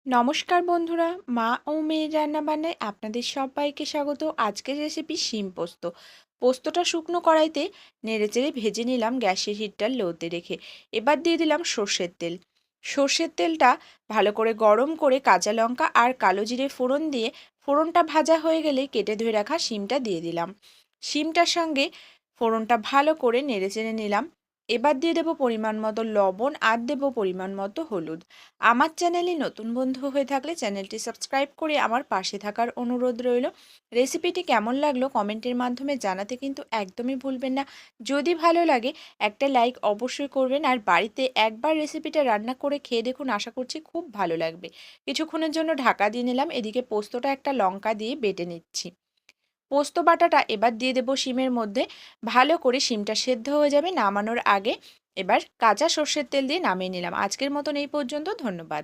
নমস্কার বন্ধুরা, মা ও মেয়ের রান্নাবান্নায় আপনাদের সবাইকে স্বাগত। আজকের রেসিপি শিম পোস্ত। পোস্তটা শুকনো কড়াইতে নেড়েচেড়ে ভেজে নিলাম গ্যাসের হিটটা লোতে রেখে। এবার দিয়ে দিলাম সর্ষের তেল। সর্ষের তেলটা ভালো করে গরম করে কাঁচা লঙ্কা আর কালো জিরে ফোড়ন দিয়ে ফোড়নটা ভাজা হয়ে গেলে কেটে ধুয়ে রাখা শিমটা দিয়ে দিলাম। শিমটার সঙ্গে ফোড়নটা ভালো করে নেড়েচেড়ে নিলাম। এবার দিয়ে দেবো পরিমাণ মতো লবণ আর দেবো পরিমাণ মতো হলুদ। আমার চ্যানেলে নতুন বন্ধু হয়ে থাকলে চ্যানেলটি সাবস্ক্রাইব করে আমার পাশে থাকার অনুরোধ রইল। রেসিপিটি কেমন লাগলো কমেন্টের মাধ্যমে জানাতে কিন্তু একদমই ভুলবেন না। যদি ভালো লাগে একটা লাইক অবশ্যই করবেন, আর বাড়িতে একবার রেসিপিটা রান্না করে খেয়ে দেখুন, আশা করছি খুব ভালো লাগবে। কিছুক্ষণের জন্য ঢাকা দিয়ে নিলাম। এদিকে পোস্তটা একটা লঙ্কা দিয়ে বেটে নিচ্ছি। পোস্ত বাটাটা এবার দিয়ে দেবো শিমের মধ্যে। ভালো করে শিমটা সেদ্ধ হয়ে যাবে নামানোর আগে। এবার কাঁচা সর্ষের তেল দিয়ে নামিয়ে নিলাম। আজকের মতন এই পর্যন্ত। ধন্যবাদ।